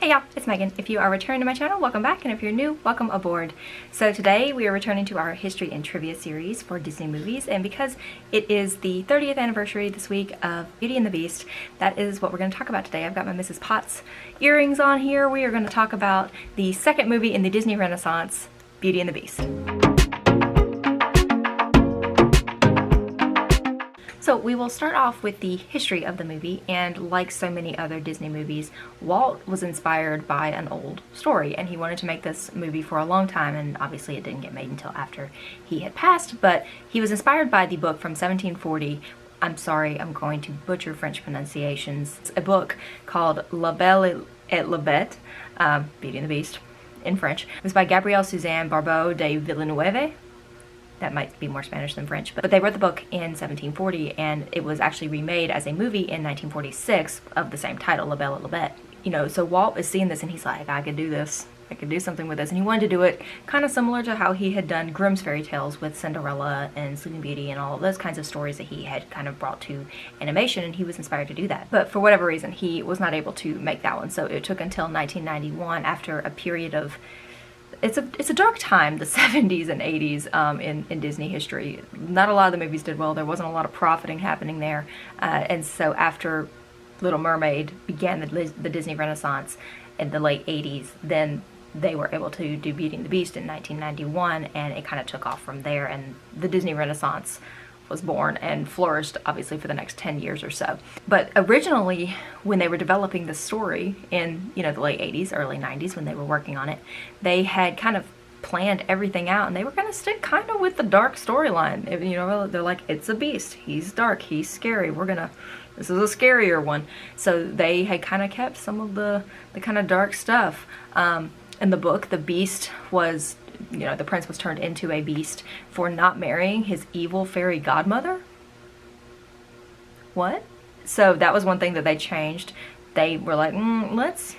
y'all, it's Megan. If you are returning to my channel, welcome back, and if you're new, welcome aboard. So today we are returning to our history and trivia series for Disney movies, and because it is the 30th anniversary this week of Beauty and the Beast, that is what we're going to talk about today. I've got my Mrs. Potts earrings on here. We are going to talk about the second movie in the Disney Renaissance, Beauty and the Beast. So we will start off with the history of the movie, and like so many other Disney movies, Walt was inspired by an old story, and he wanted to make this movie for a long time, and obviously it didn't get made until after he had passed, but he was inspired by the book from 1740. I'm sorry, I'm going to butcher French pronunciations. It's a book called La Belle et la Bête, Beauty and the Beast in French. It was by Gabrielle Suzanne Barbeau de Villeneuve. That might be more Spanish than French, but they wrote the book in 1740, and it was actually remade as a movie in 1946 of the same title, La Belle et la Bête. You know, so Walt is seeing this and he's like, I could do this. I could do something with this. And he wanted to do it kind of similar to how he had done Grimm's fairy tales with Cinderella and Sleeping Beauty and all of those kinds of stories that he had kind of brought to animation, and he was inspired to do that. But for whatever reason, he was not able to make that one. So it took until 1991, after a period of it's a dark time, the 70s and 80s in Disney history. Not a lot of the movies did well. There wasn't a lot of profiting happening there. And so after Little Mermaid began the Disney Renaissance in the late 80s, then they were able to do Beauty and the Beast in 1991, and it kind of took off from there, and the Disney Renaissance was born and flourished, obviously, for the next 10 years or so. But originally, when they were developing the story in, you know, the late 80s, early 90s, when they were working on it, they had kind of planned everything out, and they were going to stick kind of with the dark storyline. You know, they're like, it's a beast, he's dark, he's scary, this is a scarier one. So they had kind of kept some of the kind of dark stuff. In the book, the beast was, you know, the prince was turned into a beast for not marrying his evil fairy godmother. What? So that was one thing that they changed. They were like, let's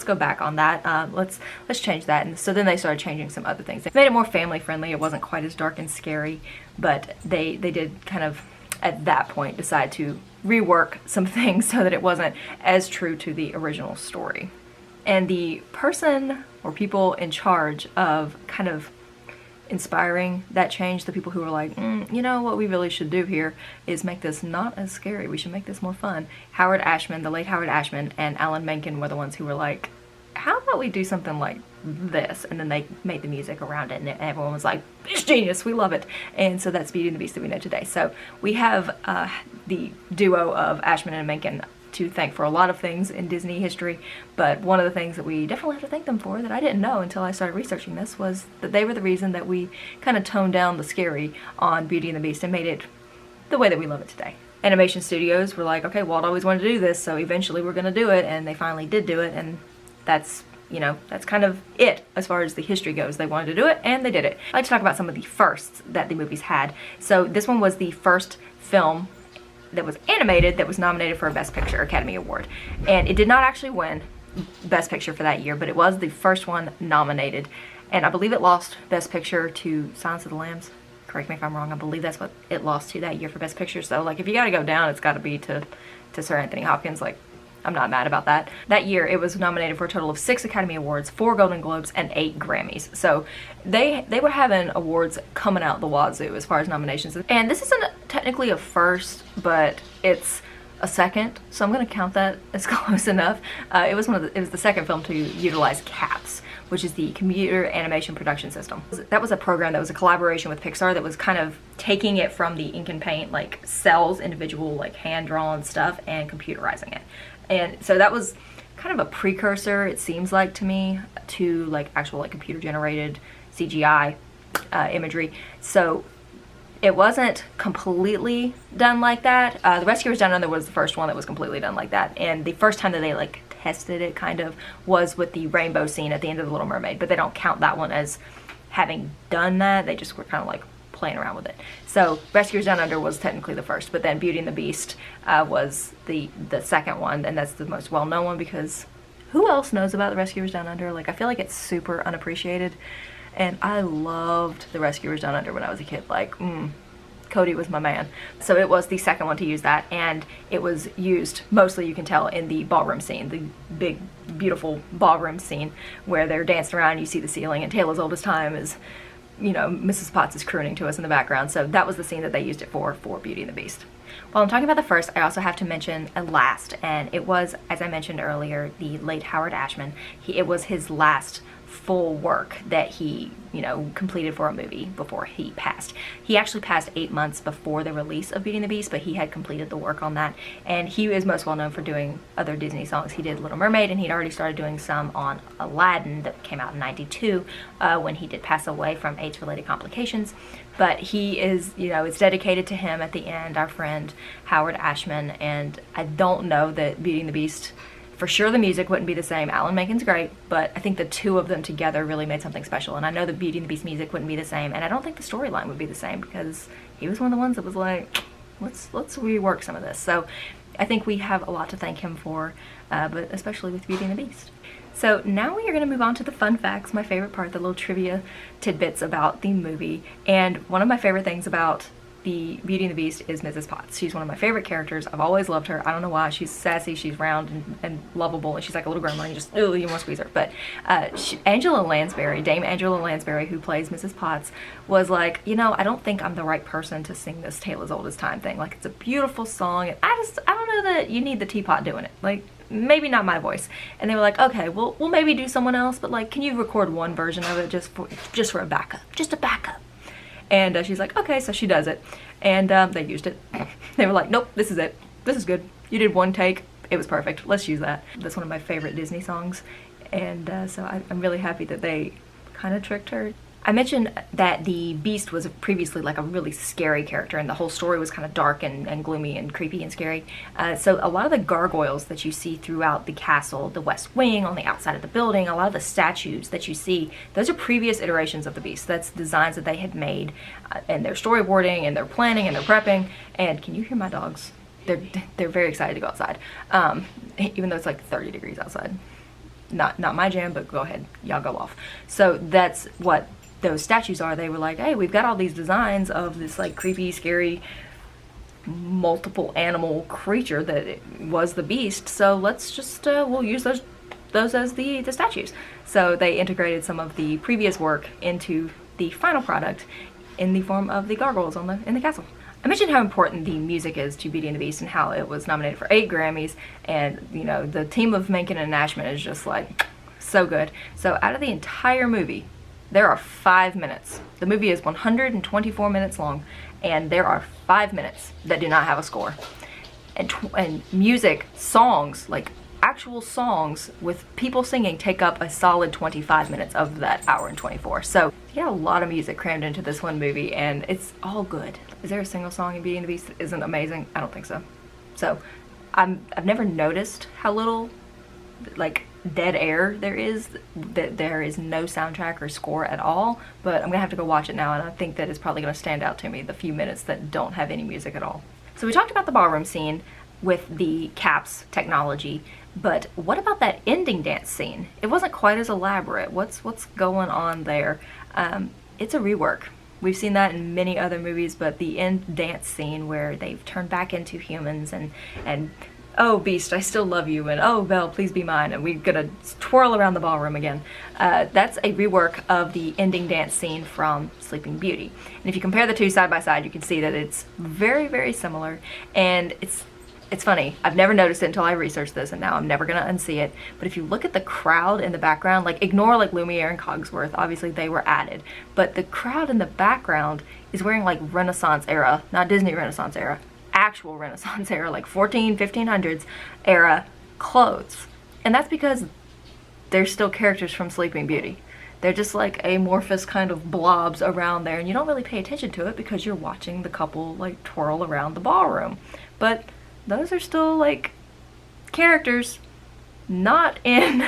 go back on that. Let's change that. And so then they started changing some other things. They made it more family friendly. It wasn't quite as dark and scary, but they did kind of at that point decide to rework some things so that it wasn't as true to the original story. And the person or people in charge of kind of inspiring that change, the people who were like, you know, what we really should do here is make this not as scary. We should make this more fun. Howard Ashman, the late Howard Ashman, and Alan Menken were the ones who were like, how about we do something like this? And then they made the music around it, and everyone was like, it's genius, we love it. And so that's Beauty and the Beast that we know today. So we have the duo of Ashman and Menken to thank for a lot of things in Disney history, but one of the things that we definitely have to thank them for that I didn't know until I started researching this was that they were the reason that we kind of toned down the scary on Beauty and the Beast and made it the way that we love it today. Animation studios were like, okay, Walt always wanted to do this, so eventually we're going to do it, and they finally did do it, and that's, you know, that's kind of it as far as the history goes. They wanted to do it, and they did it. I'd like to talk about some of the firsts that the movies had. So this one was the first film that was animated that was nominated for a Best Picture Academy Award. And it did not actually win Best Picture for that year, but it was the first one nominated. And I believe it lost Best Picture to Silence of the Lambs. Correct me if I'm wrong, I believe that's what it lost to that year for Best Picture. So, like, if you gotta go down, it's gotta be to Sir Anthony Hopkins. Like, I'm not mad about that. That year, it was nominated for a total of 6 Academy Awards, 4 Golden Globes, and 8 Grammys. So they were having awards coming out the wazoo as far as nominations. And this isn't technically a first, but it's a second, so I'm gonna count that as close enough. It was the second film to utilize CAPS, which is the Computer Animation Production System. That was a program that was a collaboration with Pixar that was kind of taking it from the ink and paint, like cells, individual, like hand-drawn stuff, and computerizing it. And so that was kind of a precursor, it seems like to me, to like actual like computer generated CGI imagery. So it wasn't completely done like that. The Rescuers Down Under was the first one that was completely done like that. And the first time that they like tested it kind of was with the rainbow scene at the end of The Little Mermaid, but they don't count that one as having done that. They just were kind of like playing around with it. So Rescuers Down Under was technically the first, but then Beauty and the Beast was the second one, and that's the most well-known one because who else knows about the Rescuers Down Under? Like, I feel like it's super unappreciated, and I loved the Rescuers Down Under when I was a kid. Like, Cody was my man. So it was the second one to use that, and it was used mostly, you can tell, in the ballroom scene, the big, beautiful ballroom scene where they're dancing around, you see the ceiling, and Tale as Old as Time is, you know, Mrs. Potts is crooning to us in the background. So that was the scene that they used it for Beauty and the Beast. While I'm talking about the first, I also have to mention a last, and it was, as I mentioned earlier, the late Howard Ashman. It was his last full work that he, you know, completed for a movie before he passed. He actually passed 8 months before the release of Beauty and the Beast, but he had completed the work on that, and he is most well known for doing other Disney songs. He did Little Mermaid, and he'd already started doing some on Aladdin that came out in '92 when he did pass away from AIDS-related complications. But he is, you know, it's dedicated to him at the end, our friend Howard Ashman, and I don't know that Beauty and the Beast, for sure the music wouldn't be the same. Alan Menken's great, but I think the two of them together really made something special. And I know the Beauty and the Beast music wouldn't be the same, and I don't think the storyline would be the same, because he was one of the ones that was like, let's rework some of this. So I think we have a lot to thank him for, but especially with Beauty and the Beast. So now we are going to move on to the fun facts, my favorite part, the little trivia tidbits about the movie. And one of my favorite things about the Beauty and the Beast is Mrs. Potts. She's one of my favorite characters. I've always loved her. I don't know why. She's sassy, she's round and lovable, and she's like a little grandma, and you just, oh, you want to squeeze her. But Angela Lansbury, Dame Angela Lansbury, who plays Mrs. Potts, was like, you know, I don't think I'm the right person to sing this Tale as Old as Time thing. Like, it's a beautiful song, and I don't know that you need the teapot doing it. Like, maybe not my voice. And they were like, okay, we'll maybe do someone else, but like, can you record one version of it just for a backup? Just a backup. And she's like, okay, so she does it. And they used it. They were like, nope, this is it. This is good. You did one take. It was perfect. Let's use that. That's one of my favorite Disney songs. And so I'm really happy that they kind of tricked her. I mentioned that the Beast was previously like a really scary character, and the whole story was kind of dark and gloomy and creepy and scary. So a lot of the gargoyles that you see throughout the castle, the West Wing, on the outside of the building, a lot of the statues that you see, those are previous iterations of the Beast. That's designs that they had made, and their storyboarding and their planning and their prepping. And can you hear my dogs? They're very excited to go outside, even though it's like 30 degrees outside. Not my jam, but go ahead, y'all go off. So that's what those statues are. They were like, hey, we've got all these designs of this like creepy, scary, multiple animal creature that it was the Beast, so let's just we'll use those as the statues. So they integrated some of the previous work into the final product in the form of the gargoyles in the castle. I mentioned how important the music is to Beauty and the Beast and how it was nominated for 8 Grammys, and you know, the team of Menken and Ashman is just like so good. So out of the entire movie, there are 5 minutes. The movie is 124 minutes long, and there are 5 minutes that do not have a score. And music, songs, like actual songs with people singing, take up a solid 25 minutes of that hour and 24. So yeah, a lot of music crammed into this one movie, and it's all good. Is there a single song in Beauty and the Beast that isn't amazing? I don't think so. So I've never noticed how little like dead air there is, that there is no soundtrack or score at all, but I'm gonna have to go watch it now, and I think that it's probably gonna stand out to me, the few minutes that don't have any music at all. So we talked about the ballroom scene with the caps technology, but what about that ending dance scene? It wasn't quite as elaborate. What's going on there? It's a rework. We've seen that in many other movies, but the end dance scene where they've turned back into humans and oh, Beast, I still love you, and oh, Belle, please be mine, and we're gonna twirl around the ballroom again. That's a rework of the ending dance scene from Sleeping Beauty. And if you compare the two side by side, you can see that it's very, very similar, and it's funny. I've never noticed it until I researched this, and now I'm never gonna unsee it. But if you look at the crowd in the background, like ignore like Lumiere and Cogsworth, obviously they were added, but the crowd in the background is wearing like Renaissance era, not Disney Renaissance era, actual Renaissance era, like 1500s era clothes. And that's because they're still characters from Sleeping Beauty. They're just like amorphous kind of blobs around there, and you don't really pay attention to it because you're watching the couple like twirl around the ballroom. But those are still like characters, not in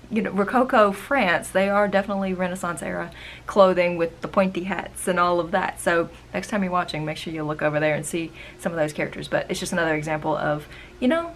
you know, Rococo France. They are definitely Renaissance era clothing with the pointy hats and all of that. So next time you're watching, make sure you look over there and see some of those characters. But it's just another example of, you know,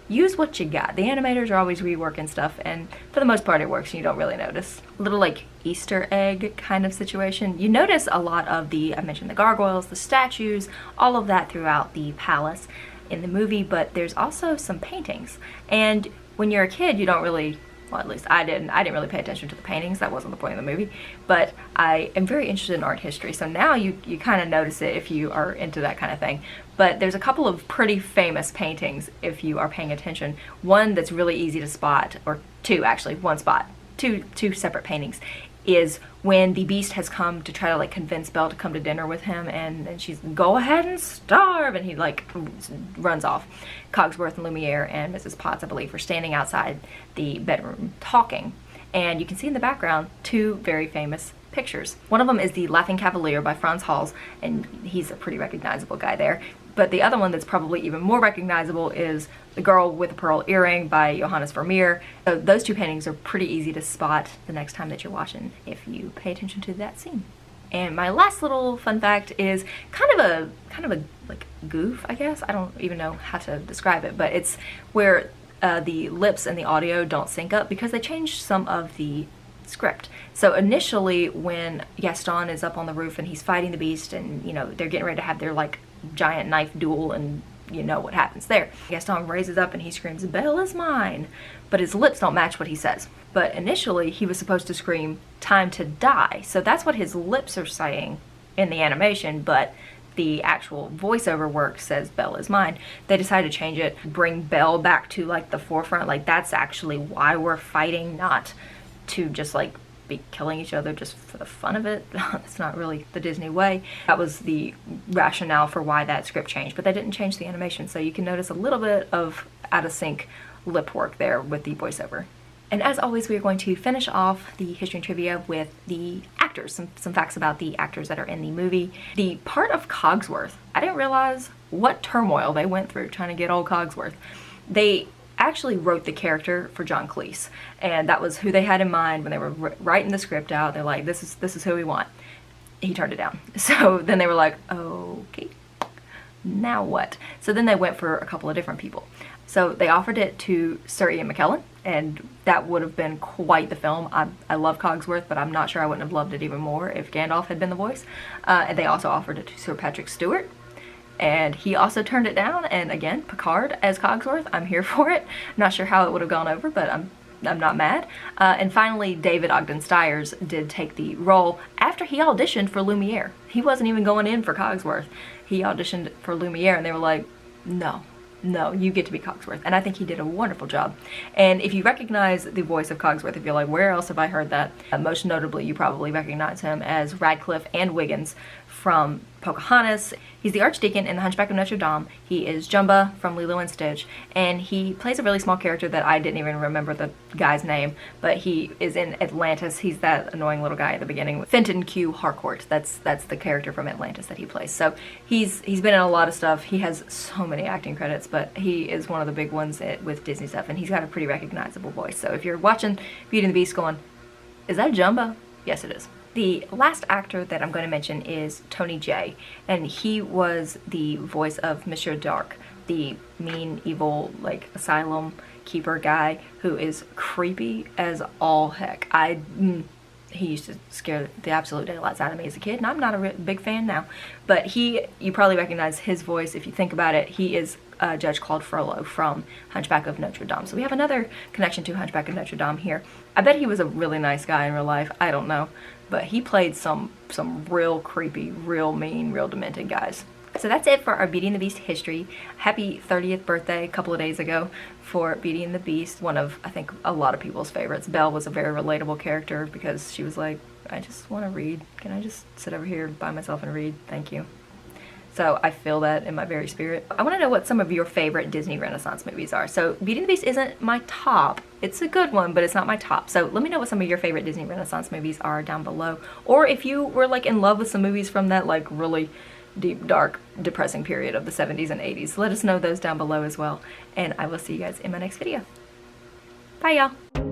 use what you got. The animators are always reworking stuff, and for the most part it works and you don't really notice. A little like Easter egg kind of situation. You notice a lot of I mentioned the gargoyles, the statues, all of that throughout the palace in the movie, but there's also some paintings. And when you're a kid, you don't really, well, at least I didn't really pay attention to the paintings. That wasn't the point of the movie. But I am very interested in art history, so now you kind of notice it if you are into that kind of thing. But there's a couple of pretty famous paintings if you are paying attention. One that's really easy to spot, or two actually, one spot, two separate paintings, is when the Beast has come to try to like convince Belle to come to dinner with him, and she's, go ahead and starve, and he like runs off. Cogsworth and Lumiere and Mrs. Potts, I believe, are standing outside the bedroom talking, and you can see in the background two very famous pictures. One of them is the Laughing Cavalier by Franz Hals, and he's a pretty recognizable guy there. But the other one that's probably even more recognizable is The Girl with a Pearl Earring by Johannes Vermeer. So those two paintings are pretty easy to spot the next time that you're watching if you pay attention to that scene. And my last little fun fact is kind of a like goof, I guess. I don't even know how to describe it, but it's where the lips and the audio don't sync up because they changed some of the script. So initially when Gaston is up on the roof and he's fighting the Beast, and you know they're getting ready to have their like giant knife duel, and you know what happens there. Gaston raises up and he screams, "Belle is mine," but his lips don't match what he says. But initially he was supposed to scream, "Time to die." So that's what his lips are saying in the animation, but the actual voiceover work says Belle is mine. They decided to change it, bring Belle back to like the forefront. Like that's actually why we're fighting, not to just like be killing each other just for the fun of it. It's not really the Disney way. That was the rationale for why that script changed, but they didn't change the animation, so you can notice a little bit of out of sync lip work there with the voiceover. And as always, we are going to finish off the history and trivia with the actors, some facts about the actors that are in the movie. The part of Cogsworth, I didn't realize what turmoil they went through trying to get old Cogsworth. They actually wrote the character for John Cleese, and that was who they had in mind when they were writing the script out. They're like, this is who we want. He turned it down. So then they were like, okay, now what? So then they went for a couple of different people. So they offered it to Sir Ian McKellen, and that would have been quite the film. I love Cogsworth, but I'm not sure I wouldn't have loved it even more if Gandalf had been the voice. And they also offered it to Sir Patrick Stewart, and he also turned it down. And again, Picard as Cogsworth, I'm here for it. I'm not sure how it would have gone over, but I'm not mad. And finally, David Ogden Stiers did take the role after he auditioned for Lumiere. He wasn't even going in for Cogsworth. He auditioned for Lumiere, and they were like, no, you get to be Cogsworth. And I think he did a wonderful job. And if you recognize the voice of Cogsworth, if you're like, where else have I heard that? Most notably, you probably recognize him as Radcliffe and Wiggins from Pocahontas. He's the Archdeacon in The Hunchback of Notre Dame. He is Jumba from Lilo and Stitch, and he plays a really small character that I didn't even remember the guy's name, but he is in Atlantis. He's that annoying little guy at the beginning. Fenton Q. Harcourt. That's the character from Atlantis that he plays. So he's been in a lot of stuff. He has so many acting credits, but he is one of the big ones with Disney stuff, and he's got a pretty recognizable voice. So if you're watching Beauty and the Beast going, is that Jumba? Yes, it is. The last actor that I'm going to mention is Tony Jay, and he was the voice of Monsieur Dark, the mean, evil, like, asylum keeper guy who is creepy as all heck. He used to scare the absolute daylights out of me as a kid, and I'm not a big fan now. But you probably recognize his voice if you think about it. He is Judge Claude Frollo from Hunchback of Notre Dame. So we have another connection to Hunchback of Notre Dame here. I bet he was a really nice guy in real life. I don't know. But he played some real creepy, real mean, real demented guys. So that's it for our Beauty and the Beast history. Happy 30th birthday a couple of days ago for Beauty and the Beast, one of, I think, a lot of people's favorites. Belle was a very relatable character because she was like, I just want to read. Can I just sit over here by myself and read? Thank you. So I feel that in my very spirit. I want to know what some of your favorite Disney Renaissance movies are. So Beauty and the Beast isn't my top. It's a good one, but it's not my top. So let me know what some of your favorite Disney Renaissance movies are down below. Or if you were like in love with some movies from that like really deep, dark, depressing period of the 70s and 80s. Let us know those down below as well. And I will see you guys in my next video. Bye, y'all.